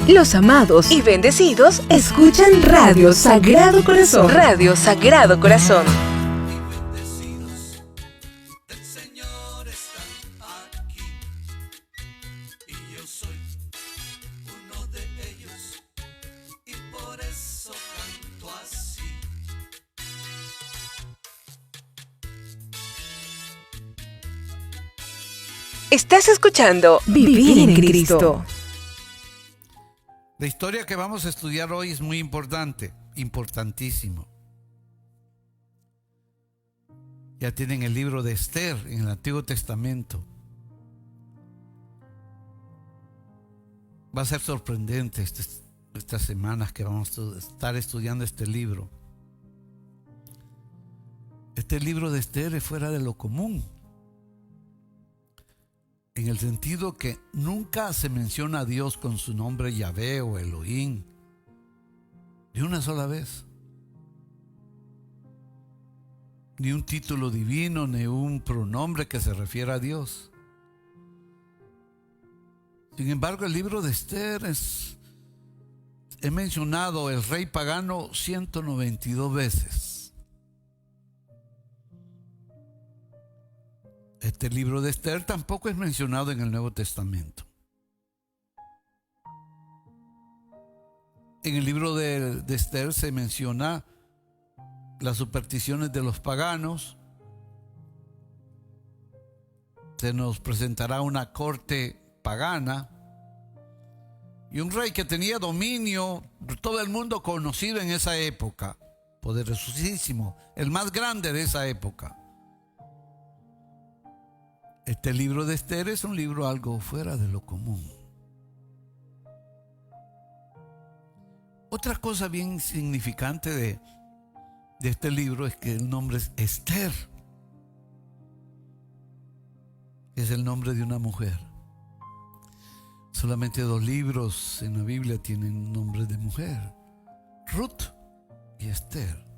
Los amados y bendecidos escuchan Radio Sagrado Corazón. Radio Sagrado Corazón. Estás escuchando Vivir en Cristo. La historia que vamos a estudiar hoy es muy importante, importantísimo. Ya tienen el libro de Esther en el Antiguo Testamento. Va a ser sorprendente estas semanas que vamos a estar estudiando este libro. Este libro de Esther es fuera de lo común, en el sentido que nunca se menciona a Dios con su nombre Yahvé o Elohim, ni una sola vez. Ni un título divino, ni un pronombre que se refiera a Dios. Sin embargo, el libro de Esther he mencionado el rey pagano 192 veces. Este libro de Esther tampoco es mencionado en el Nuevo Testamento. En el libro de Esther se menciona las supersticiones de los paganos. Se nos presentará una corte pagana y un rey que tenía dominio de todo el mundo conocido en esa época, poderosísimo, el más grande de esa época. Este libro de Esther es un libro algo fuera de lo común. Otra cosa bien significante de este libro es que el nombre es Esther. Es el nombre de una mujer. Solamente 2 libros en la Biblia tienen nombre de mujer: Ruth y Esther.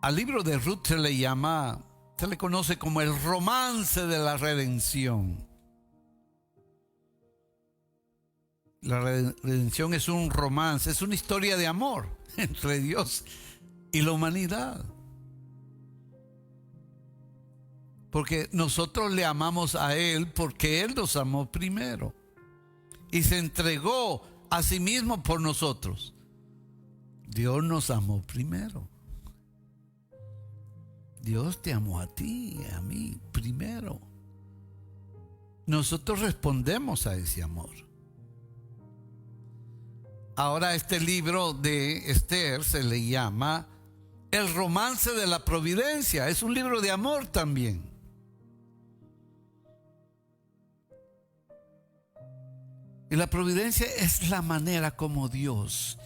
Al libro de Ruth se le conoce como el romance de la redención. La redención es un romance, es una historia de amor entre Dios y la humanidad. Porque nosotros le amamos a Él porque Él nos amó primero y se entregó a sí mismo por nosotros. Dios nos amó primero. Dios te amó a ti y a mí primero. Nosotros respondemos a ese amor. Ahora este libro de Esther se le llama el romance de la providencia. Es un libro de amor también. Y la providencia es la manera como Dios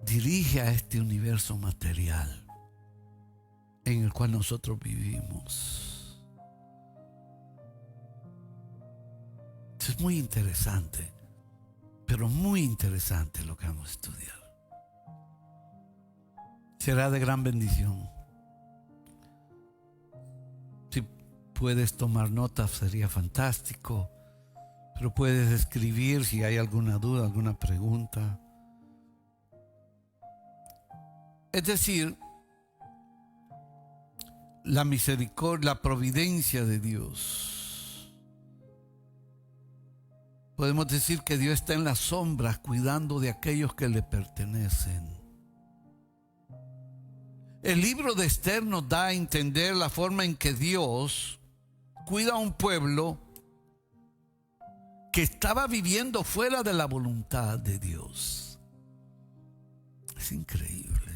dirige a este universo material en el cual nosotros vivimos. Esto es muy interesante, pero muy interesante lo que vamos a estudiar. Será de gran bendición. Si puedes tomar notas sería fantástico, pero puedes escribir si hay alguna duda, alguna pregunta. Es decir, la misericordia, la providencia de Dios. Podemos decir que Dios está en las sombras cuidando de aquellos que le pertenecen. El libro de Esther nos da a entender la forma en que Dios cuida a un pueblo que estaba viviendo fuera de la voluntad de Dios. Es increíble.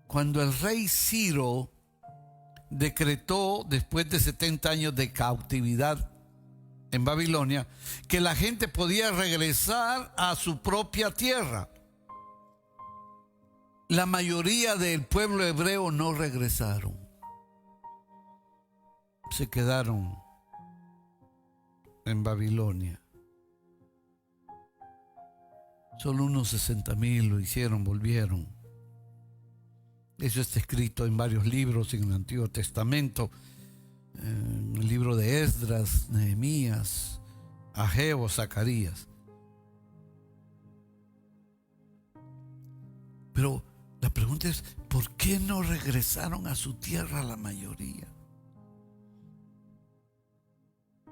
Cuando el rey Ciro decretó, después de 70 años de cautividad en Babilonia, que la gente podía regresar a su propia tierra, la mayoría del pueblo hebreo no regresaron. Se quedaron en Babilonia. Solo unos 60,000 lo hicieron, volvieron. Eso está escrito en varios libros en el Antiguo Testamento, en el libro de Esdras, Nehemías, Ageo, Zacarías. Pero la pregunta es, ¿por qué no regresaron a su tierra la mayoría?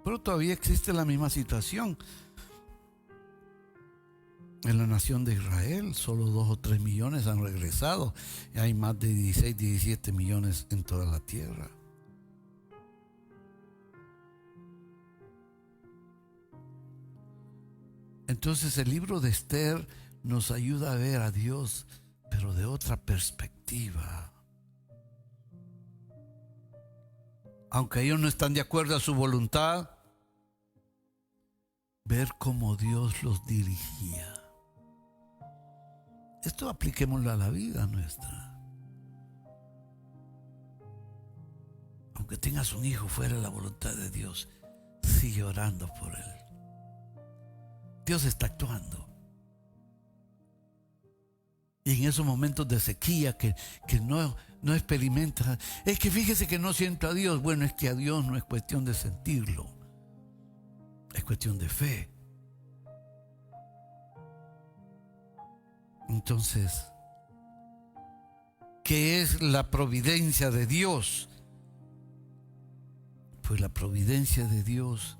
Pero todavía existe la misma situación. En la nación de Israel, solo 2 o 3 millones han regresado. Y hay más de 16, 17 millones en toda la tierra. Entonces el libro de Esther nos ayuda a ver a Dios, pero de otra perspectiva. Aunque ellos no están de acuerdo a su voluntad, ver cómo Dios los dirigía. Esto apliquémoslo a la vida nuestra. Aunque tengas un hijo fuera de la voluntad de Dios, sigue orando por él. Dios está actuando. Y en esos momentos de sequía que no experimenta, es que fíjese que no siento a Dios. Bueno, es que a Dios no es cuestión de sentirlo, es cuestión de fe. Entonces, ¿qué es la providencia de Dios? Pues la providencia de Dios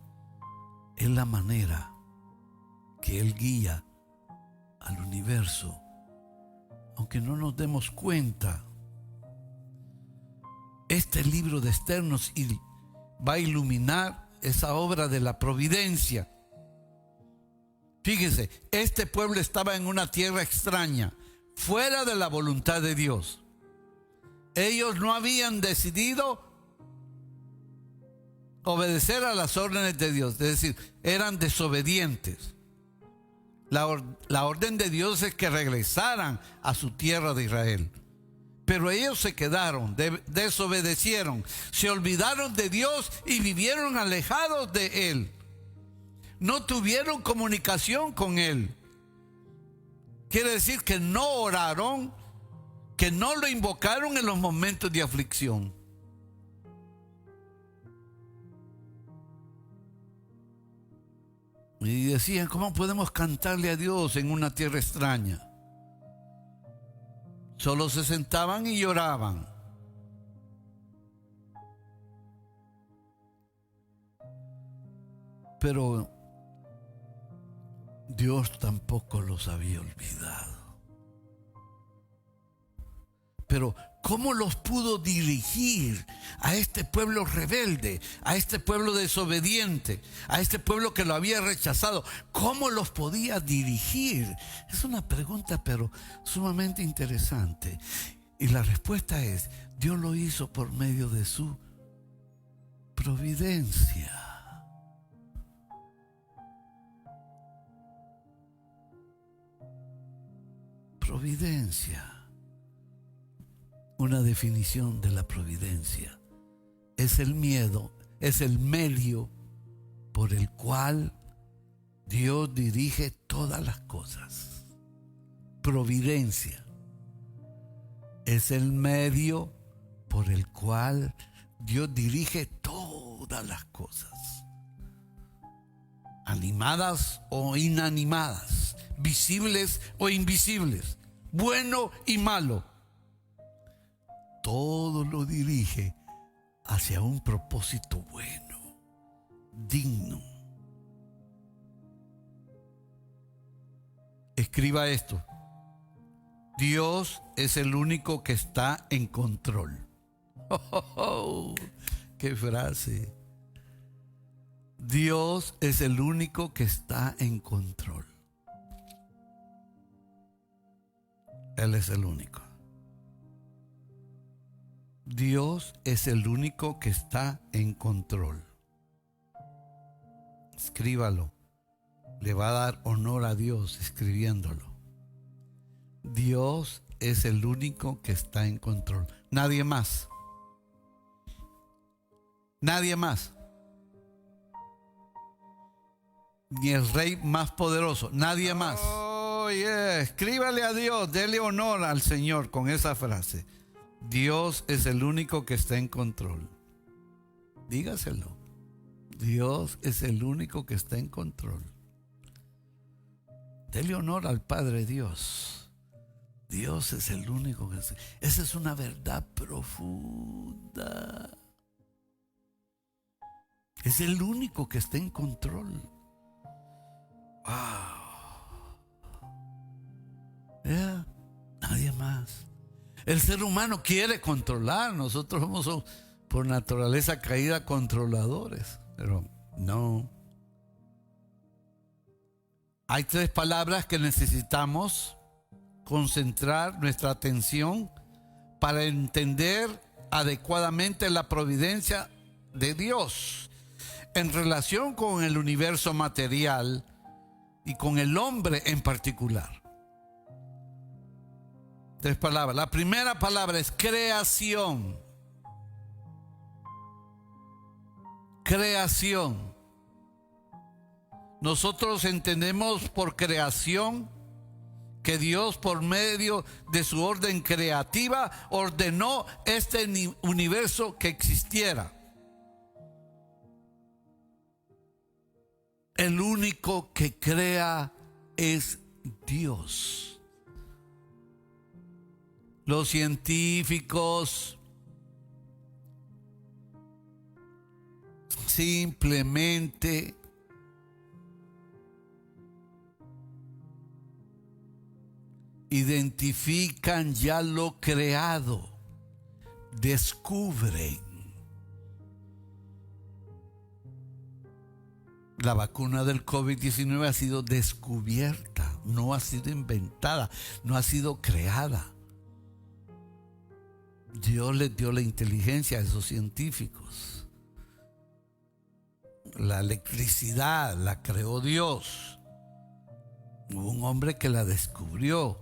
es la manera que Él guía al universo, aunque no nos demos cuenta. Este libro de Esther nos va a iluminar esa obra de la providencia. Fíjese, este pueblo estaba en una tierra extraña, fuera de la voluntad de Dios. Ellos no habían decidido obedecer a las órdenes de Dios, es decir, eran desobedientes. La orden de Dios es que regresaran a su tierra de Israel. Pero ellos se quedaron, desobedecieron, se olvidaron de Dios y vivieron alejados de Él. No tuvieron comunicación con Él. Quiere decir que no oraron, que no lo invocaron en los momentos de aflicción. Y decían, ¿cómo podemos cantarle a Dios en una tierra extraña? Solo se sentaban y lloraban. Pero Dios tampoco los había olvidado. Pero ¿cómo los pudo dirigir a este pueblo rebelde, a este pueblo desobediente, a este pueblo que lo había rechazado? ¿Cómo los podía dirigir? Es una pregunta, pero sumamente interesante. Y la respuesta es, Dios lo hizo por medio de su providencia. Providencia. Una definición de la providencia es el medio por el cual Dios dirige todas las cosas. Providencia es el medio por el cual Dios dirige todas las cosas, animadas o inanimadas, visibles o invisibles, bueno y malo. Todo lo dirige hacia un propósito bueno, digno. Escriba esto: Dios es el único que está en control. ¡Oh! ¡Qué frase! Dios es el único que está en control. Él es el único. Dios es el único que está en control. Escríbalo. Le va a dar honor a Dios escribiéndolo. Dios es el único que está en control. Nadie más. Nadie más. Ni el rey más poderoso. Nadie más. Oh, yeah. Escríbale a Dios. Dele honor al Señor con esa frase. Dios es el único que está en control. Dígaselo. Dios es el único que está en control. Dele honor al Padre Dios. Dios es el único que está. Esa es una verdad profunda. Es el único que está en control. Wow. Nadie más. El ser humano quiere controlar. Nosotros somos por naturaleza caída controladores. Pero no. Hay tres palabras que necesitamos concentrar nuestra atención para entender adecuadamente la providencia de Dios en relación con el universo material y con el hombre en particular. Tres palabras. La primera palabra es creación. Creación. Nosotros entendemos por creación que Dios, por medio de su orden creativa, ordenó este universo que existiera. El único que crea es Dios. Los científicos simplemente identifican ya lo creado, descubren. La vacuna del COVID-19 ha sido descubierta, no ha sido inventada, no ha sido creada. Dios les dio la inteligencia a esos científicos. La electricidad la creó Dios. Hubo un hombre que la descubrió.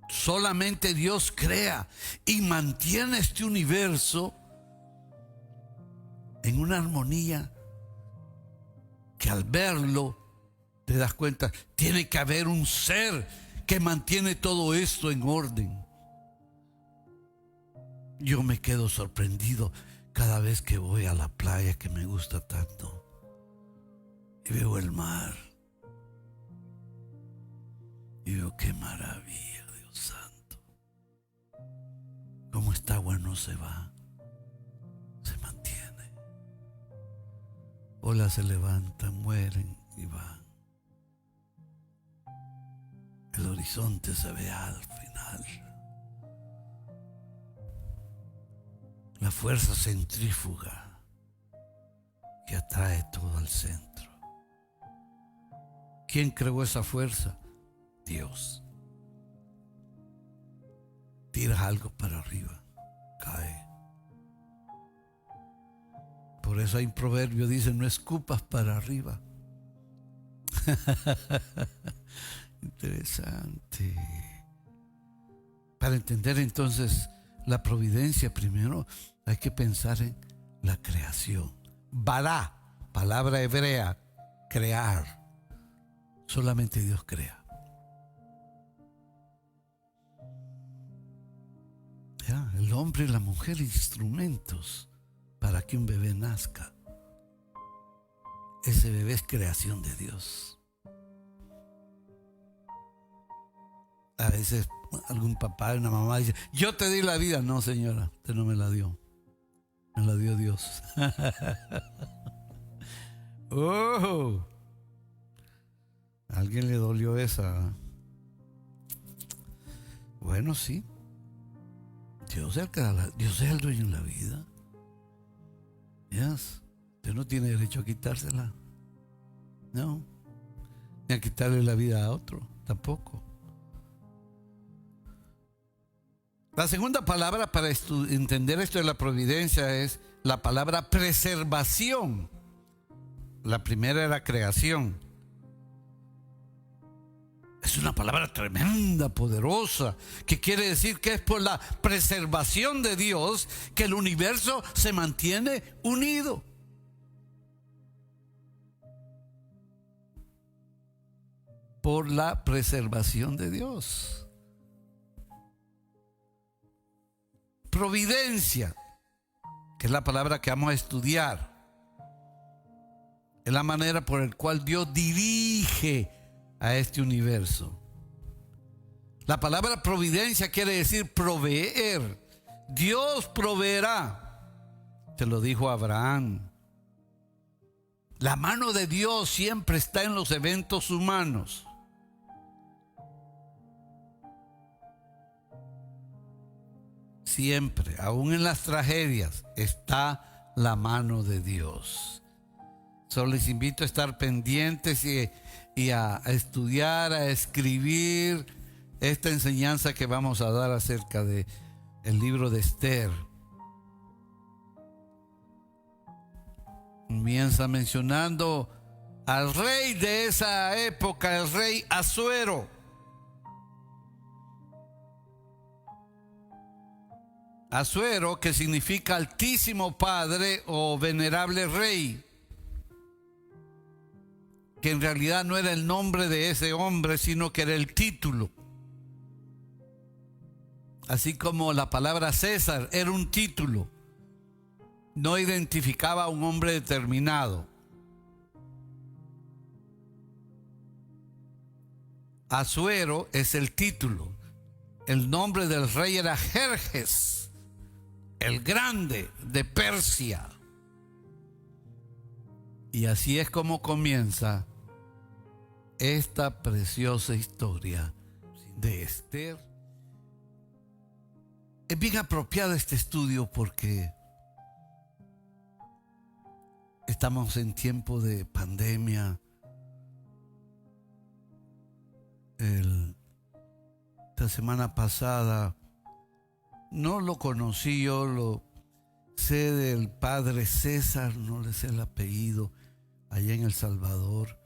Solamente Dios crea y mantiene este universo en una armonía que al verlo te das cuenta, tiene que haber un ser que mantiene todo esto en orden. Yo me quedo sorprendido cada vez que voy a la playa que me gusta tanto y veo el mar y veo qué maravilla, Dios santo. Como esta agua no se va, se mantiene. Olas se levantan, mueren y van. El horizonte se ve al final. La fuerza centrífuga que atrae todo al centro. ¿Quién creó esa fuerza? Dios. Tiras algo para arriba, cae. Por eso hay un proverbio, dice, no escupas para arriba. Interesante. Para entender entonces la providencia, primero hay que pensar en la creación. Bará, palabra hebrea, crear. Solamente Dios crea. Ya, el hombre y la mujer, instrumentos para que un bebé nazca. Ese bebé es creación de Dios. A veces algún papá, una mamá dice, yo te di la vida. No, señora, usted no me la dio. Me la dio Dios. Oh, ¿a alguien le dolió esa? Bueno, sí. Dios es el dueño de la vida. Yes. Usted no tiene derecho a quitársela. No. Ni a quitarle la vida a otro. Tampoco. La segunda palabra para entender esto de la providencia es la palabra preservación. La primera era creación. Es una palabra tremenda, poderosa, que quiere decir que es por la preservación de Dios que el universo se mantiene unido. Por la preservación de Dios. Providencia. que es la palabra que vamos a estudiar. Es la manera por la cual Dios dirige a este universo. La palabra providencia quiere decir proveer. Dios proveerá. Se lo dijo a Abraham. La mano de Dios siempre está en los eventos humanos. Siempre, aún en las tragedias, está la mano de Dios. Solo les invito a estar pendientes y a estudiar, a escribir esta enseñanza que vamos a dar acerca de el libro de Esther. Comienza mencionando al rey de esa época, el rey Asuero. Asuero, que significa Altísimo Padre o Venerable Rey, que en realidad no era el nombre de ese hombre, sino que era el título. Así como la palabra César era un título, no identificaba a un hombre determinado. Asuero es el título. El nombre del rey era Jerjes, el grande de Persia. Y así es como comienza esta preciosa historia de Esther. Es bien apropiado este estudio porque estamos en tiempo de pandemia. Esta semana pasada no lo conocí, yo lo sé del padre César, no le sé el apellido, allá en El Salvador.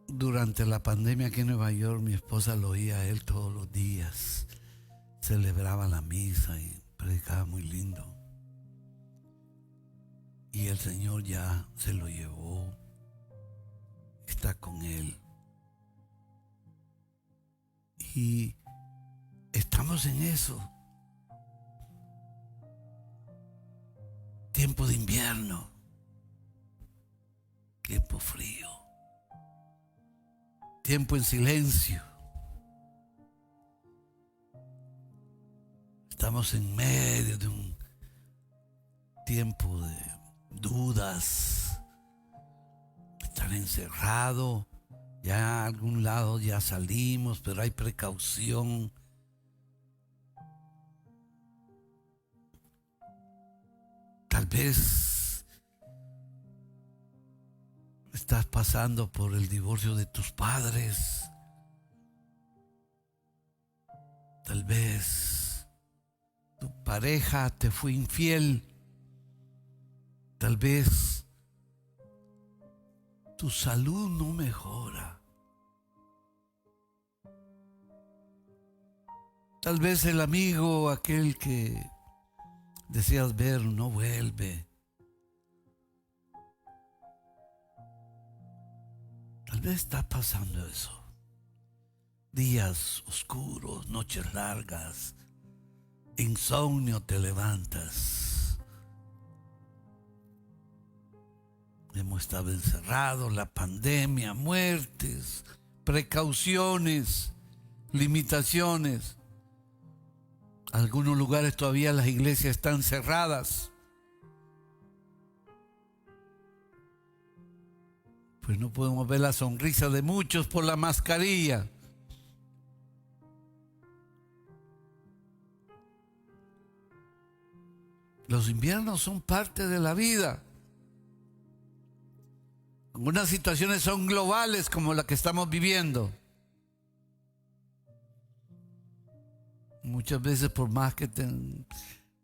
Durante la pandemia aquí en Nueva York, mi esposa lo oía a él todos los días. Celebraba la misa y predicaba muy lindo. Y el Señor ya se lo llevó, está con él. Y estamos en eso. Tiempo de invierno, tiempo frío, tiempo en silencio. Estamos en medio de un tiempo de dudas, estar encerrado. Ya a algún lado ya salimos, pero hay precaución. Tal vez estás pasando por el divorcio de tus padres. Tal vez tu pareja te fue infiel. Tal vez tu salud no mejora. Tal vez el amigo, aquel que deseas ver, no vuelve. Tal vez está pasando eso. Días oscuros, noches largas, insomnio, te levantas. Hemos estado encerrados, la pandemia, muertes, precauciones, limitaciones. Algunos lugares todavía las iglesias están cerradas. Pues no podemos ver la sonrisa de muchos por la mascarilla. Los inviernos son parte de la vida. Algunas situaciones son globales como la que estamos viviendo. Muchas veces por más que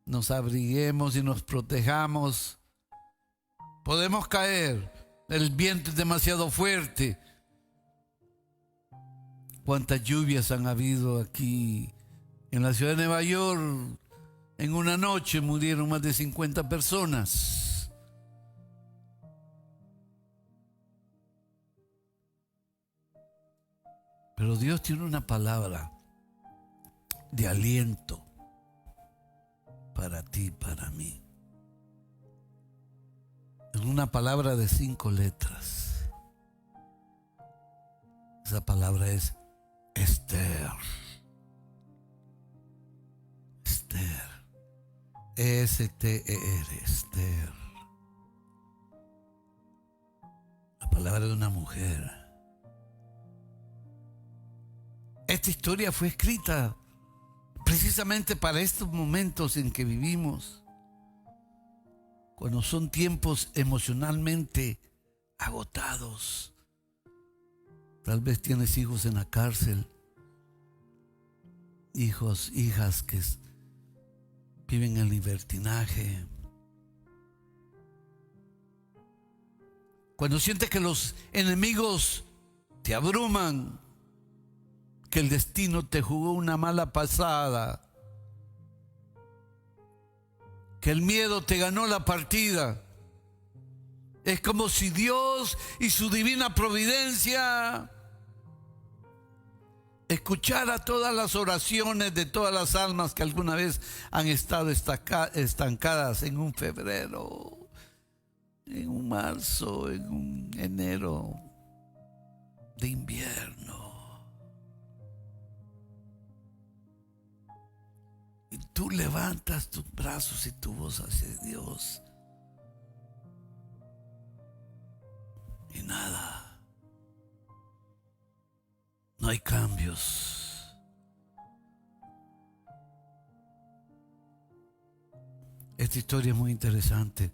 nos abriguemos y nos protejamos, podemos caer. El viento es demasiado fuerte. ¿Cuántas lluvias han habido aquí en la ciudad de Nueva York? En una noche murieron más de 50 personas. Pero Dios tiene una palabra de aliento para ti, para mí. en una palabra de 5 letras. Esa palabra es Esther. Esther. Esther. Esther. La palabra de una mujer. Esta historia fue escrita precisamente para estos momentos en que vivimos, cuando son tiempos emocionalmente agotados. Tal vez tienes hijos en la cárcel, hijos, hijas que viven en libertinaje. Cuando sientes que los enemigos te abruman, que el destino te jugó una mala pasada, que el miedo te ganó la partida. Es como si Dios y su divina providencia escuchara todas las oraciones de todas las almas que alguna vez han estado estancadas en un febrero, en un marzo, en un enero de invierno. Y tú levantas tus brazos y tu voz hacia Dios. Y nada. No hay cambios. Esta historia es muy interesante.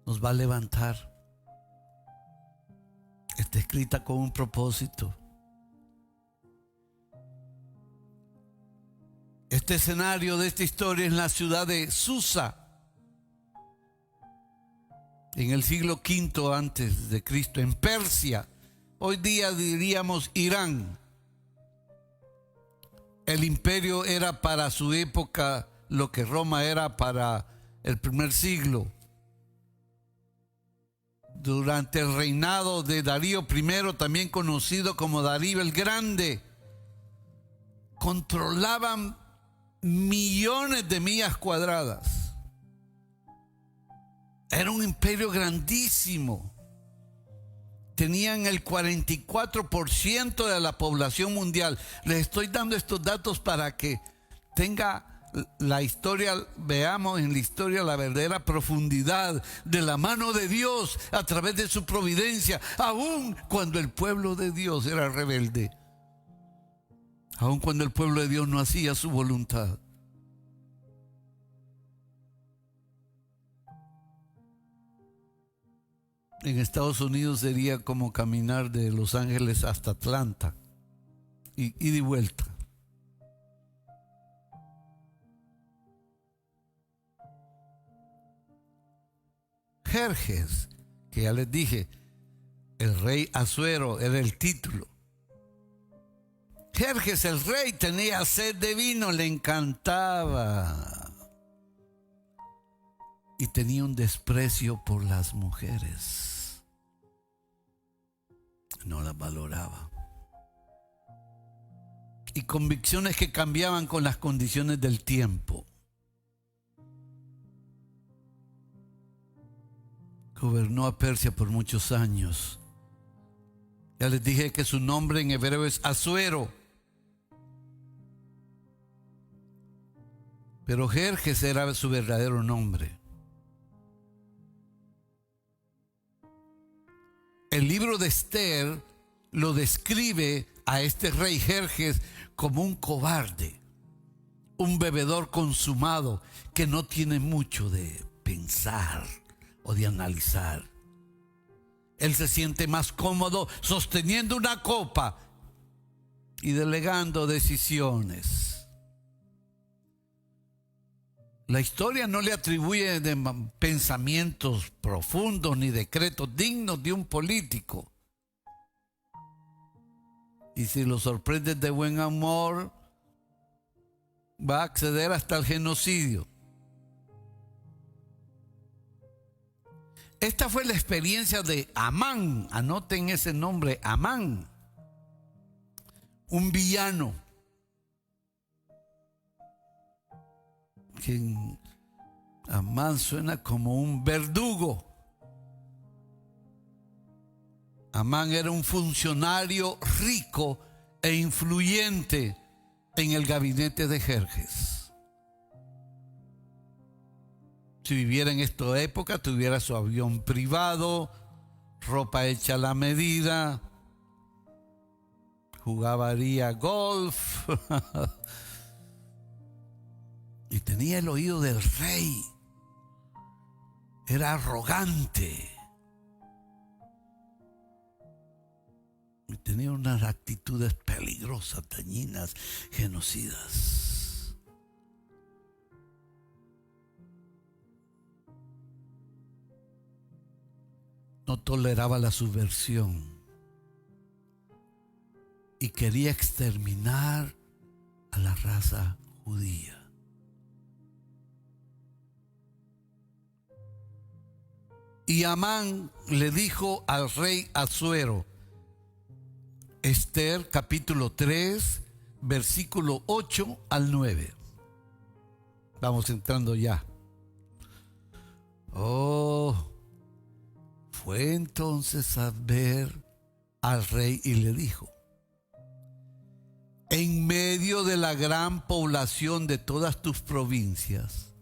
Nos va a levantar. Está escrita con un propósito. Este escenario de esta historia es la ciudad de Susa, en el siglo V antes de Cristo, en Persia. Hoy día diríamos Irán. El imperio era para su época lo que Roma era para el primer siglo. Durante el reinado de Darío I, también conocido como Darío el Grande, controlaban millones de millas cuadradas. Era un imperio grandísimo. Tenían el 44% de la población mundial. Les estoy dando estos datos para que tenga la historia, veamos en la historia la verdadera profundidad de la mano de Dios a través de su providencia, aun cuando el pueblo de Dios era rebelde. Aun cuando el pueblo de Dios no hacía su voluntad. En Estados Unidos sería como caminar de Los Ángeles hasta Atlanta. Y de vuelta. Jerjes, que ya les dije, el rey Asuero era el título. Jerjes el rey tenía sed de vino, le encantaba. Y tenía un desprecio por las mujeres. No las valoraba. Y convicciones que cambiaban con las condiciones del tiempo. Gobernó a Persia por muchos años. Ya les dije que su nombre en hebreo es Asuero. Pero Jerjes era su verdadero nombre. El libro de Esther lo describe a este rey Jerjes como un cobarde, un bebedor consumado que no tiene mucho de pensar o de analizar. Él se siente más cómodo sosteniendo una copa y delegando decisiones. La historia no le atribuye de pensamientos profundos ni decretos dignos de un político. Y si lo sorprendes de buen amor, va a acceder hasta el genocidio. Esta fue la experiencia de Amán. Anoten ese nombre, Amán. Un villano. Amán suena como un verdugo. Amán era un funcionario rico e influyente en el gabinete de Jerjes. Si viviera en esta época, tuviera su avión privado, ropa hecha a la medida, jugaría golf y tenía el oído del rey. Era arrogante y tenía unas actitudes peligrosas, dañinas, genocidas. No toleraba la subversión y quería exterminar a la raza judía. Y Amán le dijo al rey Asuero, Esther capítulo 3, versículo 8 al 9. Vamos entrando ya. Fue entonces a ver al rey y le dijo: en medio de la gran población de todas tus provincias,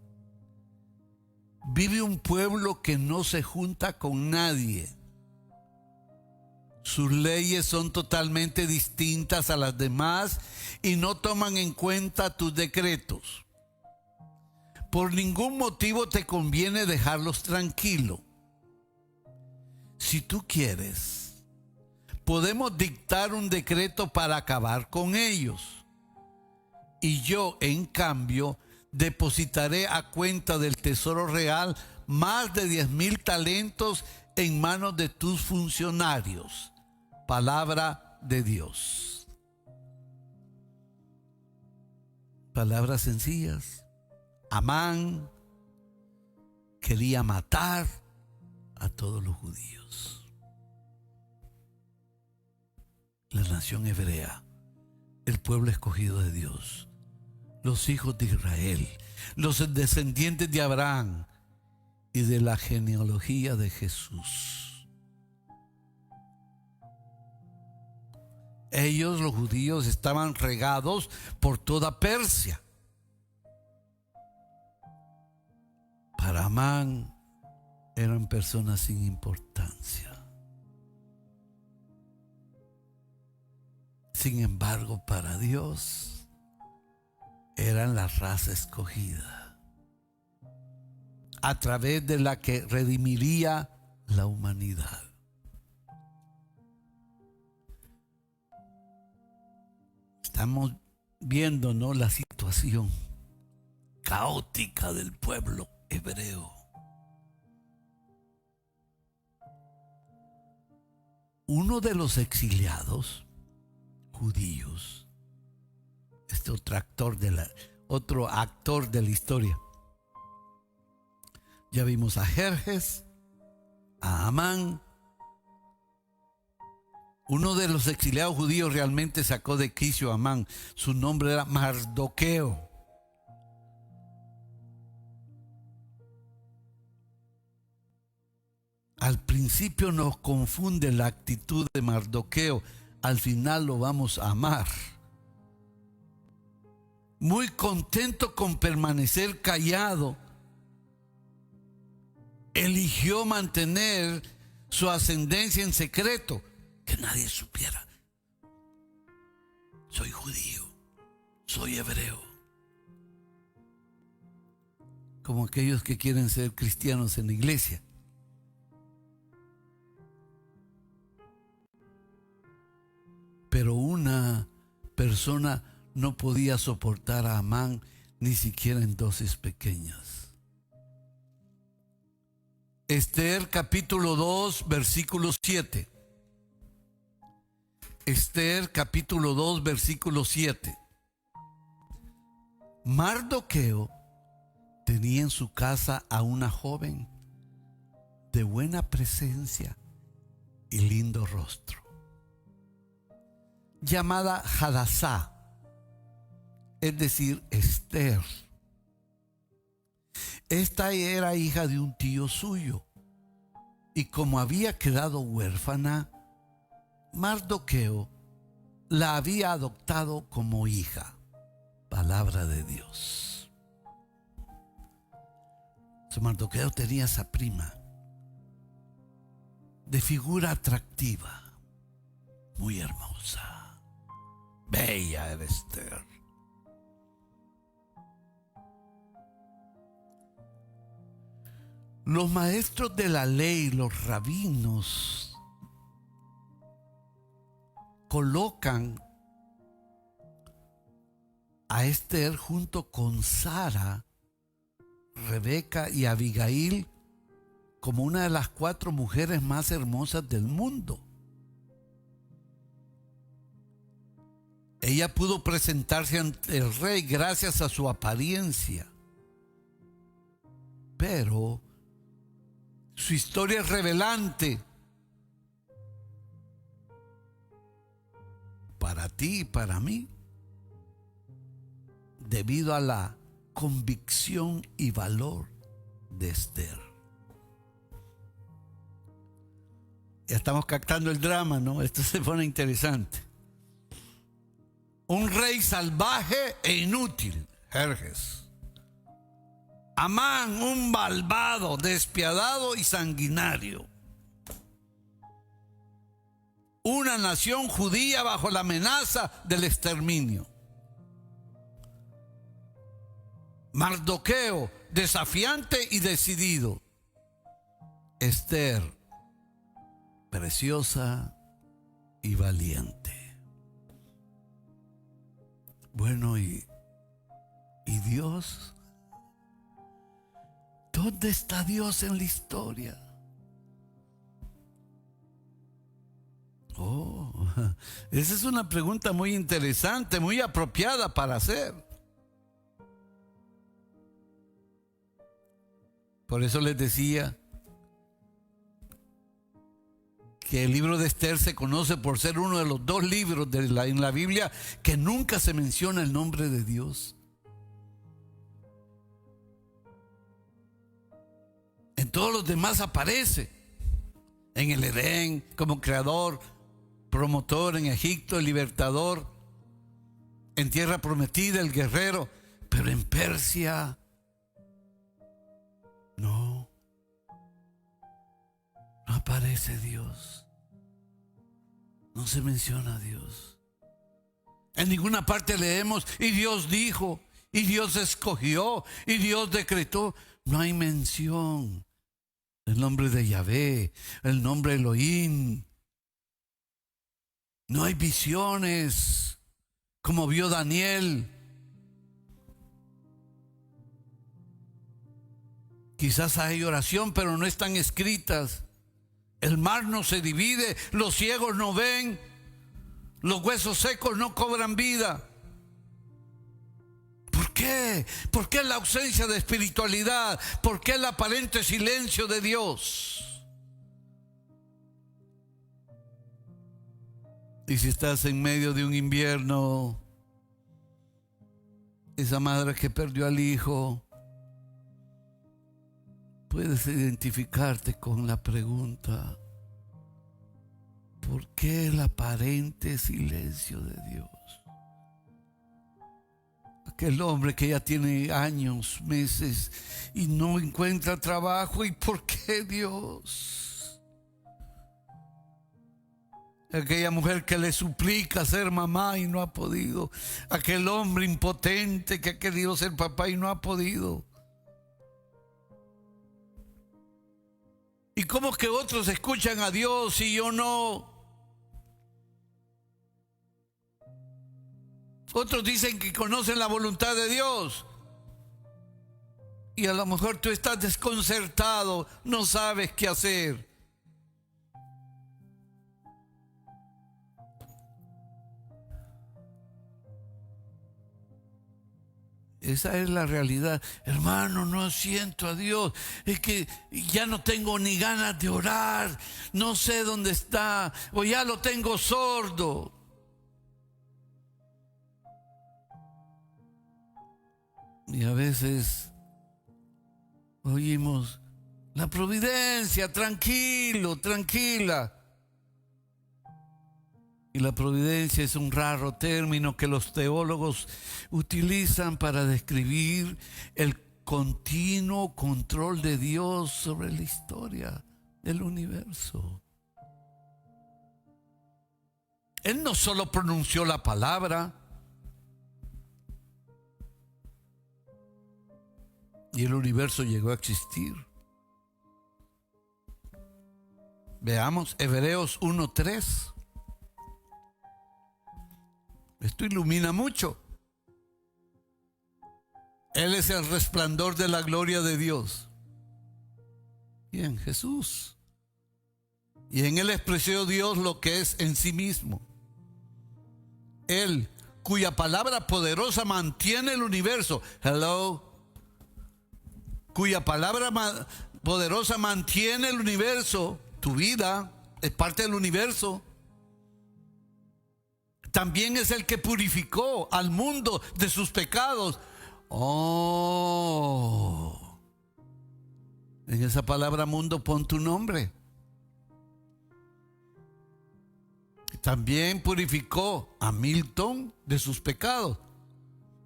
vive un pueblo que no se junta con nadie. Sus leyes son totalmente distintas a las demás y no toman en cuenta tus decretos. Por ningún motivo te conviene dejarlos tranquilos. Si tú quieres, podemos dictar un decreto para acabar con ellos. Y yo, en cambio, depositaré a cuenta del Tesoro Real más de 10,000 talentos en manos de tus funcionarios. Palabra de Dios. Palabras sencillas. Amán quería matar a todos los judíos. La nación hebrea, el pueblo escogido de Dios, los hijos de Israel, los descendientes de Abraham y de la genealogía de Jesús. Ellos, los judíos, estaban regados por toda Persia. Para Amán eran personas sin importancia. Sin embargo, para Dios eran la raza escogida, a través de la que redimiría la humanidad. Estamos viendo, ¿no?, la situación caótica del pueblo hebreo. Uno de los exiliados judíos, otro actor de la historia. Ya vimos a Jerjes, a Amán. Uno de los exiliados judíos realmente sacó de quicio a Amán. Su nombre era Mardoqueo. Al principio nos confunde la actitud de Mardoqueo, al final lo vamos a amar. Muy contento con permanecer callado, eligió mantener su ascendencia en secreto, que nadie supiera. Soy judío, soy hebreo. Como aquellos que quieren ser cristianos en la iglesia. Pero una persona no podía soportar a Amán ni siquiera en dosis pequeñas. Esther capítulo 2 versículo 7. Esther capítulo 2 versículo 7. Mardoqueo tenía en su casa a una joven de buena presencia y lindo rostro, llamada Hadasá, es decir, Esther. Esta era hija de un tío suyo, y como había quedado huérfana, Mardoqueo la había adoptado como hija. Palabra de Dios. Mardoqueo tenía esa prima de figura atractiva, muy hermosa, bella era Esther. Los maestros de la ley, los rabinos, colocan a Esther junto con Sara, Rebeca y Abigail como una de las 4 mujeres más hermosas del mundo. Ella pudo presentarse ante el rey gracias a su apariencia, pero su historia es revelante para ti y para mí, debido a la convicción y valor de Esther. Ya estamos captando el drama, ¿no? Esto se pone interesante. Un rey salvaje e inútil, Jerjes. Amán, un malvado, despiadado y sanguinario. Una nación judía bajo la amenaza del exterminio. Mardoqueo, desafiante y decidido. Esther, preciosa y valiente. Bueno, ¿y Dios? ¿Dónde está Dios en la historia? Esa es una pregunta muy interesante, muy apropiada para hacer. Por eso les decía que el libro de Esther se conoce por ser uno de los 2 libros en la Biblia que nunca se menciona el nombre de Dios. En todos los demás aparece. En el Edén como creador, promotor, en Egipto el libertador, en tierra prometida el guerrero, pero en Persia no aparece Dios. No se menciona a Dios. En ninguna parte leemos y Dios dijo, y Dios escogió, y Dios decretó. No hay mención del nombre de Yahvé, el nombre Elohim. No hay visiones como vio Daniel. Quizás hay oración, pero no están escritas. El mar no se divide, los ciegos no ven, los huesos secos no cobran vida. ¿Por qué? ¿Por qué la ausencia de espiritualidad? ¿Por qué el aparente silencio de Dios? Y si estás en medio de un invierno, esa madre que perdió al hijo, puedes identificarte con la pregunta: ¿por qué el aparente silencio de Dios? Aquel hombre que ya tiene años, meses y no encuentra trabajo. ¿Y por qué Dios? Aquella mujer que le suplica ser mamá y no ha podido. Aquel hombre impotente que ha querido ser papá y no ha podido. ¿Y cómo es que otros escuchan a Dios y yo no? Otros dicen que conocen la voluntad de Dios. Y a lo mejor tú estás desconcertado, no sabes qué hacer. Esa es la realidad. Hermano, no siento a Dios. Es que ya no tengo ni ganas de orar. No sé dónde está. O ya lo tengo sordo. Y a veces oímos la providencia, tranquilo, tranquila. Y la providencia es un raro término que los teólogos utilizan para describir el continuo control de Dios sobre la historia del universo. Él no solo pronunció la palabra y el universo llegó a existir. Veamos Hebreos 1:3. Esto ilumina mucho. Él es el resplandor de la gloria de Dios. Y en Jesús. Y en Él expresó Dios lo que es en sí mismo. Él, cuya palabra poderosa mantiene el universo. Hello. Cuya palabra poderosa mantiene el universo. Tu vida es parte del universo. También es el que purificó al mundo de sus pecados. Oh. En esa palabra mundo pon tu nombre. También purificó a Milton de sus pecados.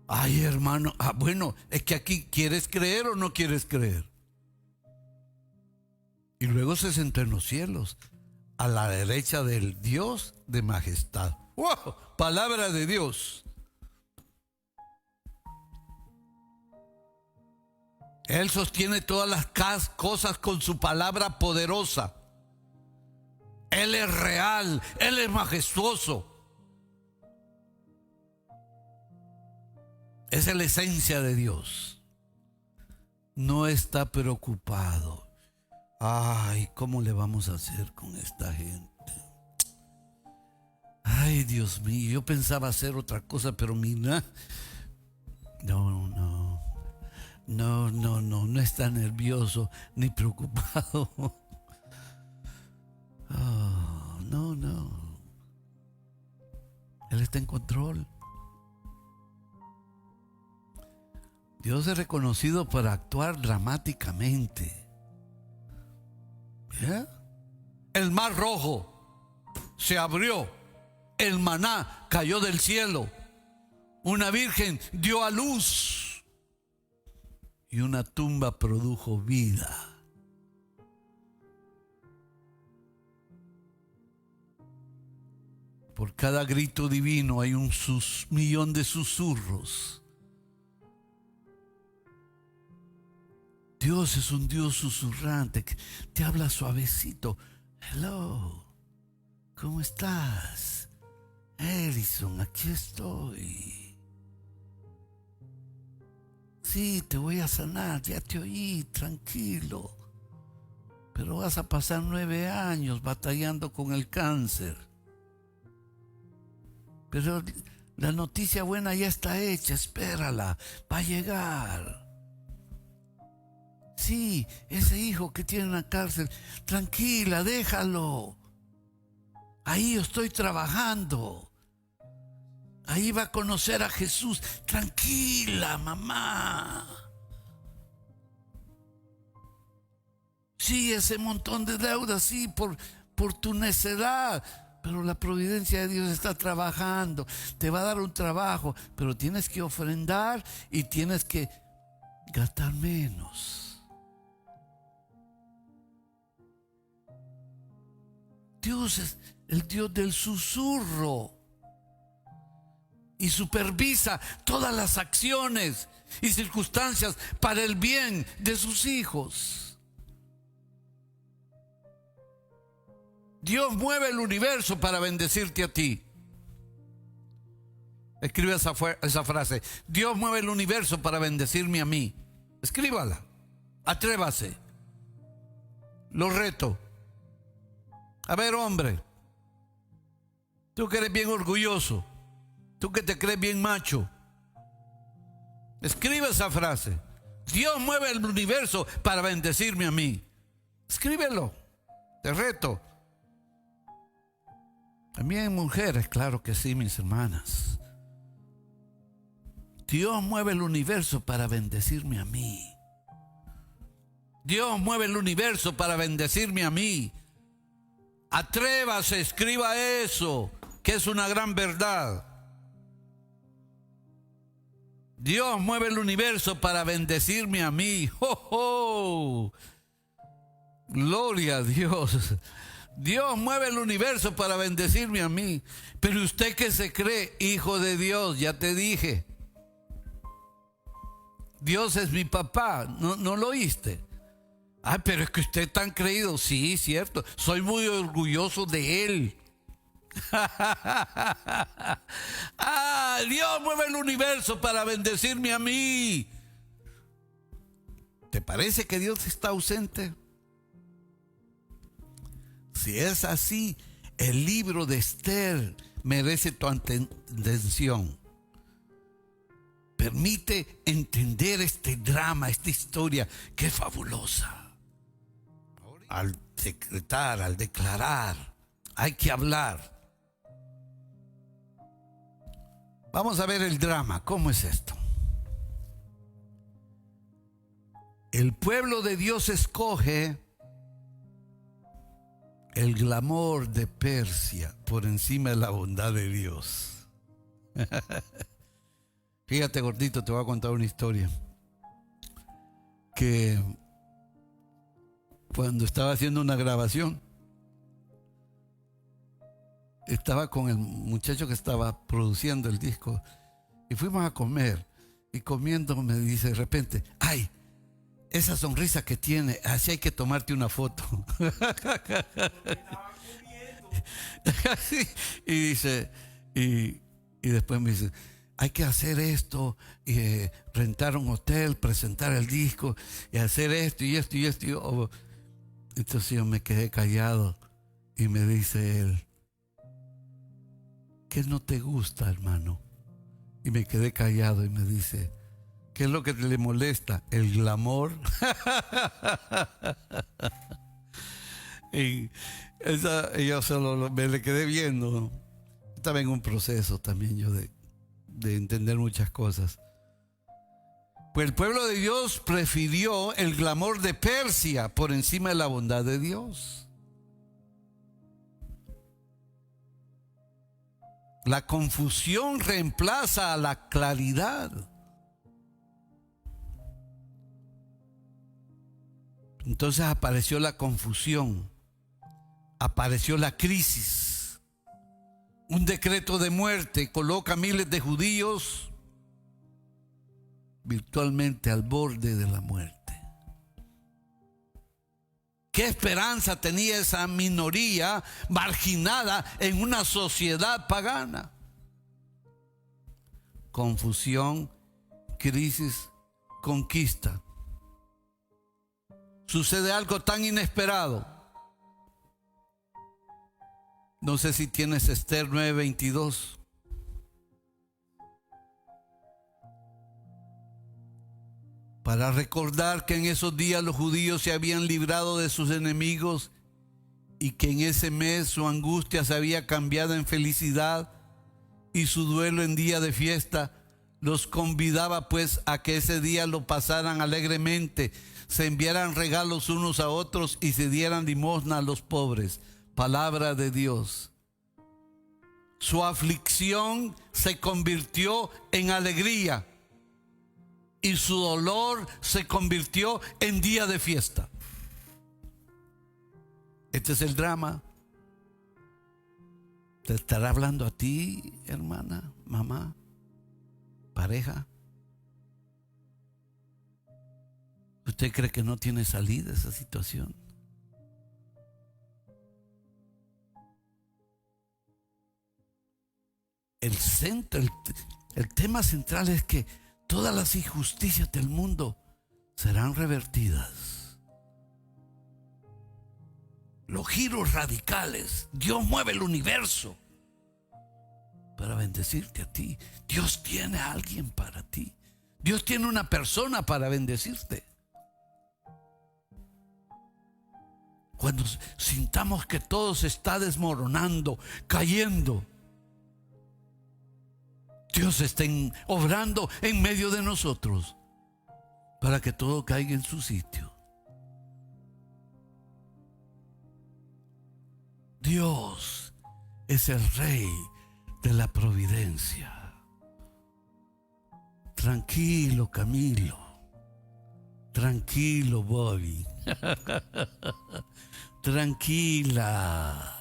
Ay, hermano, bueno, es que aquí, ¿quieres creer o no quieres creer? Y luego se sentó en los cielos, a la derecha del Dios de majestad. ¡Wow! Palabra de Dios. Él sostiene todas las cosas con su palabra poderosa. Él es real, Él es majestuoso. Esa es la esencia de Dios. No está preocupado. Ay, ¿cómo le vamos a hacer con esta gente? Ay, Dios mío, yo pensaba hacer otra cosa, pero mira, no está nervioso ni preocupado. Oh, no. Él está en control. Dios es reconocido por actuar dramáticamente. ¿Yeah? El mar rojo se abrió. El maná cayó del cielo. Una virgen dio a luz. Y una tumba produjo vida. Por cada grito divino hay un millón de susurros. Dios es un Dios susurrante que te habla suavecito. Hello, ¿cómo estás? Edison, aquí estoy. Sí, te voy a sanar, ya te oí, tranquilo. Pero vas a pasar 9 años batallando con el cáncer. Pero la noticia buena ya está hecha, espérala, va a llegar. Sí, ese hijo que tiene en la cárcel, tranquila, déjalo. Ahí yo estoy trabajando. Ahí va a conocer a Jesús. Tranquila, mamá. Sí, ese montón de deudas, sí, por tu necedad. Pero la providencia de Dios está trabajando. Te va a dar un trabajo, pero tienes que ofrendar y tienes que gastar menos. Dios es el Dios del susurro y supervisa todas las acciones y circunstancias para el bien de sus hijos. Dios mueve el universo para bendecirte a ti. Escribe esa frase. Dios mueve el universo para bendecirme a mí. Escríbala. Atrévase. Lo reto. A ver, hombre, tú que eres bien orgulloso, tú que te crees bien macho, escribe esa frase. Dios mueve el universo para bendecirme a mí. Escríbelo, te reto. También mujeres, claro que sí, mis hermanas. Dios mueve el universo para bendecirme a mí. Dios mueve el universo para bendecirme a mí. Atrévase, escriba eso. que es una gran verdad. Dios mueve el universo para bendecirme a mí. ¡Oh, oh! Gloria a Dios. Dios mueve el universo para bendecirme a mí. Pero usted que se cree hijo de Dios, ya te dije. Dios es mi papá. ¿No lo oíste? Ah, pero es que usted es tan creído. Sí, cierto. Soy muy orgulloso de él. Dios mueve el universo para bendecirme a mí. ¿Te parece que Dios está ausente? Si es así, el libro de Esther merece tu atención. Permite entender este drama, esta historia que es fabulosa. Al decretar, al declarar, hay que hablar. Vamos a ver el drama. ¿Cómo es esto? El pueblo de Dios escoge el glamour de Persia por encima de la bondad de Dios. Fíjate, gordito, te voy a contar una historia. Que cuando estaba haciendo una grabación, estaba con el muchacho que estaba produciendo el disco y fuimos a comer, y comiendo me dice de repente: ay, esa sonrisa que tiene, así hay que tomarte una foto. Y dice, y después me dice: hay que hacer esto, y rentar un hotel, presentar el disco y hacer esto y esto y esto. Entonces yo me quedé callado y me dice él: ¿qué no te gusta, hermano? Y me quedé callado y me dice: ¿qué es lo que le molesta? El glamour. Y yo solo me le quedé viendo. Estaba en un proceso también yo de entender muchas cosas. Pues el pueblo de Dios prefirió el glamour de Persia por encima de la bondad de Dios. La confusión reemplaza a la claridad. Entonces apareció la confusión, apareció la crisis. Un decreto de muerte coloca a miles de judíos virtualmente al borde de la muerte. ¿Qué esperanza tenía esa minoría marginada en una sociedad pagana? Confusión, crisis, conquista. Sucede algo tan inesperado. No sé si tienes Esther 9:22. Para recordar que en esos días los judíos se habían librado de sus enemigos y que en ese mes su angustia se había cambiado en felicidad y su duelo en día de fiesta, los convidaba pues a que ese día lo pasaran alegremente, se enviaran regalos unos a otros y se dieran limosna a los pobres. Palabra de Dios. Su aflicción se convirtió en alegría y su dolor se convirtió en día de fiesta. Este es el drama. ¿Te estará hablando a ti, hermana, mamá, pareja? ¿Usted cree que no tiene salida esa situación? El centro, el tema central es que todas las injusticias del mundo serán revertidas. Los giros radicales. Dios mueve el universo para bendecirte a ti. Dios tiene a alguien para ti. Dios tiene una persona para bendecirte. Cuando sintamos que todo se está desmoronando, cayendo, Dios está obrando en medio de nosotros para que todo caiga en su sitio. Dios es el Rey de la providencia. Tranquilo, Camilo. Tranquilo, Bobby. Tranquila.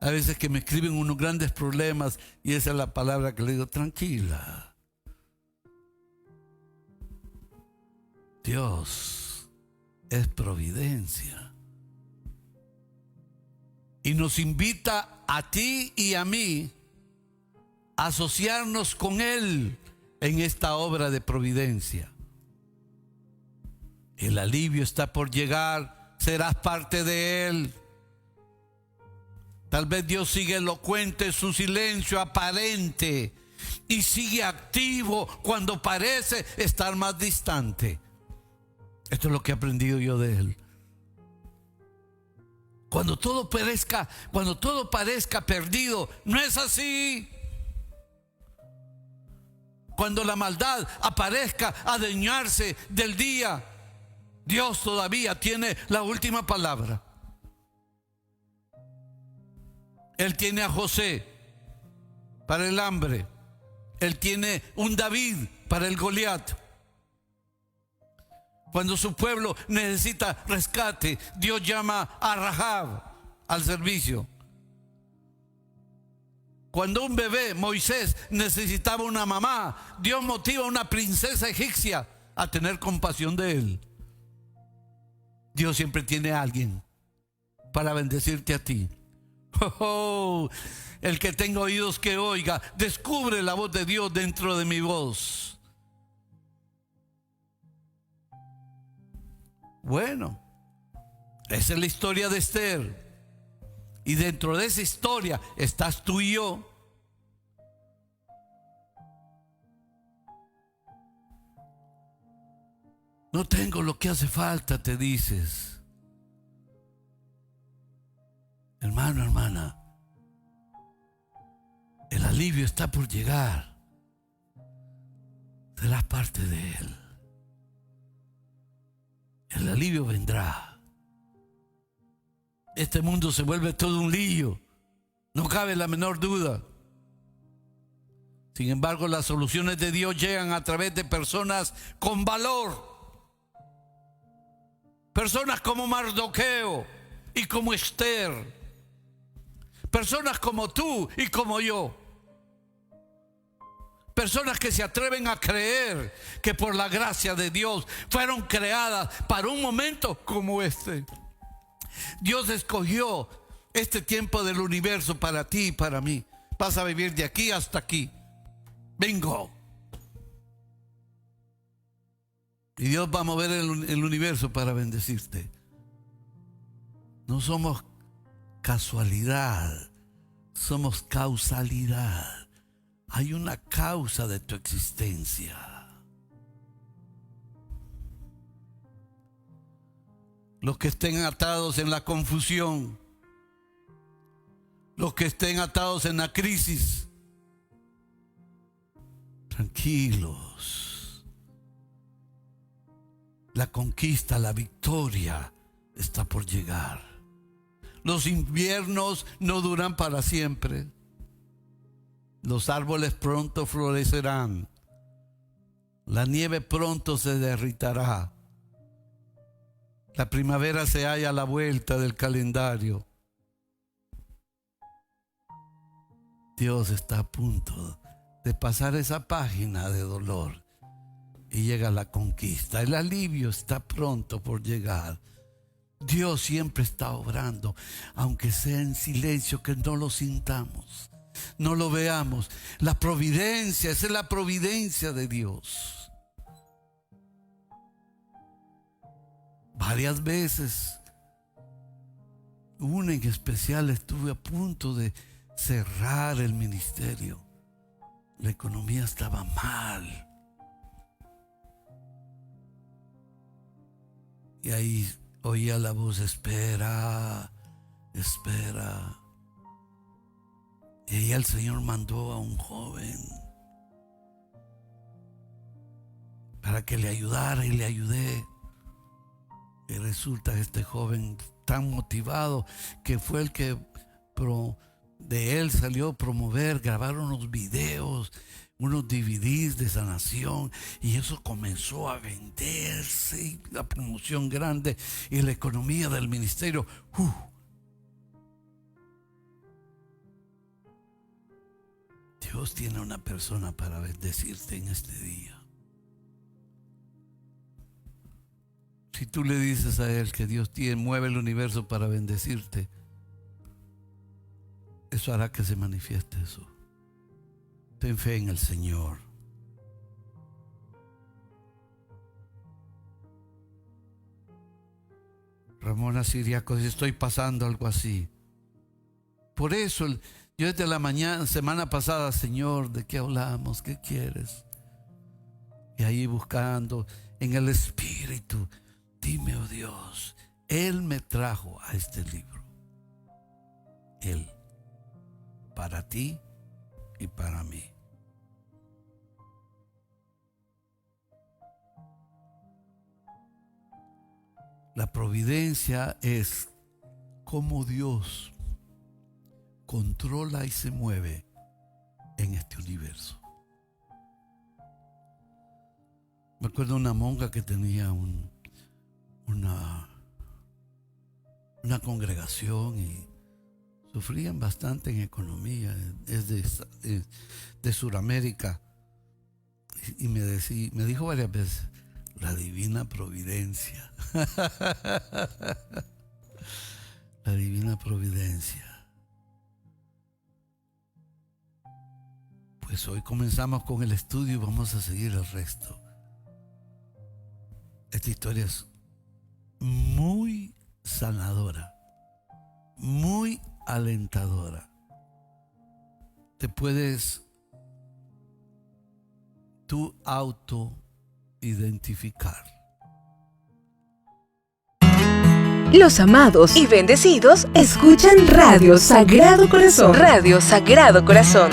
A veces que me escriben unos grandes problemas y esa es la palabra que le digo, tranquila. Dios es providencia. Y nos invita a ti y a mí a asociarnos con Él en esta obra de providencia. El alivio está por llegar, serás parte de Él. Tal vez Dios sigue elocuente en su silencio aparente y sigue activo cuando parece estar más distante. Esto es lo que he aprendido yo de Él. Cuando todo parezca perdido, no es así. Cuando la maldad aparezca a adueñarse del día, Dios todavía tiene la última palabra. Él tiene a José para el hambre. Él tiene un David para el Goliat. Cuando su pueblo necesita rescate, Dios llama a Rahab al servicio. Cuando un bebé, Moisés, necesitaba una mamá, Dios motiva a una princesa egipcia a tener compasión de él. Dios siempre tiene a alguien para bendecirte a ti. El que tenga oídos que oiga, descubre la voz de Dios dentro de mi voz. Bueno, esa es la historia de Esther. Y dentro de esa historia estás tú y yo. No tengo lo que hace falta, te dices. Hermano, hermana, el alivio está por llegar. Serás parte de Él. El alivio vendrá. Este mundo se vuelve todo un lío. No cabe la menor duda. Sin embargo, las soluciones de Dios llegan a través de personas con valor. Personas como Mardoqueo y como Esther. Personas como tú y como yo. Personas que se atreven a creer que por la gracia de Dios fueron creadas para un momento como este. Dios escogió este tiempo del universo para ti y para mí. Vas a vivir de aquí hasta aquí. Bingo. Y Dios va a mover el universo para bendecirte. No somos casualidad, somos causalidad. Hay una causa de tu existencia. Los que estén atados en la confusión, los que estén atados en la crisis, tranquilos. La conquista, la victoria está por llegar. Los inviernos no duran para siempre. Los árboles pronto florecerán. La nieve pronto se derritará. La primavera se halla a la vuelta del calendario. Dios está a punto de pasar esa página de dolor y llega la conquista. El alivio está pronto por llegar. Dios siempre está obrando, aunque sea en silencio, que no lo sintamos, no lo veamos. La providencia, esa es la providencia de Dios. Varias veces, una en especial, estuve a punto de cerrar el ministerio. La economía estaba mal. Y ahí oía la voz: espera, espera. Y ahí el Señor mandó a un joven para que le ayudara, y le ayudé. Y resulta que este joven tan motivado, que fue el que de él salió promover, grabar unos videos, unos DVDs de sanación, y eso comenzó a venderse, y la promoción grande y la economía del ministerio. Dios tiene una persona para bendecirte en este día. Si tú le dices a él que Dios mueve el universo para bendecirte, eso hará que se manifieste eso. Ten fe en el Señor. Ramona Siriaco dice: estoy pasando algo así. Por eso yo desde la semana pasada: Señor, ¿de qué hablamos? ¿Qué quieres? Y ahí buscando en el Espíritu, dime, oh Dios. Él me trajo a este libro. Él, para ti y para mí. La providencia es cómo Dios controla y se mueve en este universo. Me acuerdo de una monja que tenía una congregación y sufrían bastante en economía. Es de Sudamérica, y me dijo varias veces: la divina providencia. La divina providencia. Pues hoy comenzamos con el estudio y vamos a seguir el resto. Esta historia es muy sanadora, muy alentadora. Te puedes tú auto-identificar. Los amados y bendecidos escuchan Radio Sagrado Corazón. Radio Sagrado Corazón.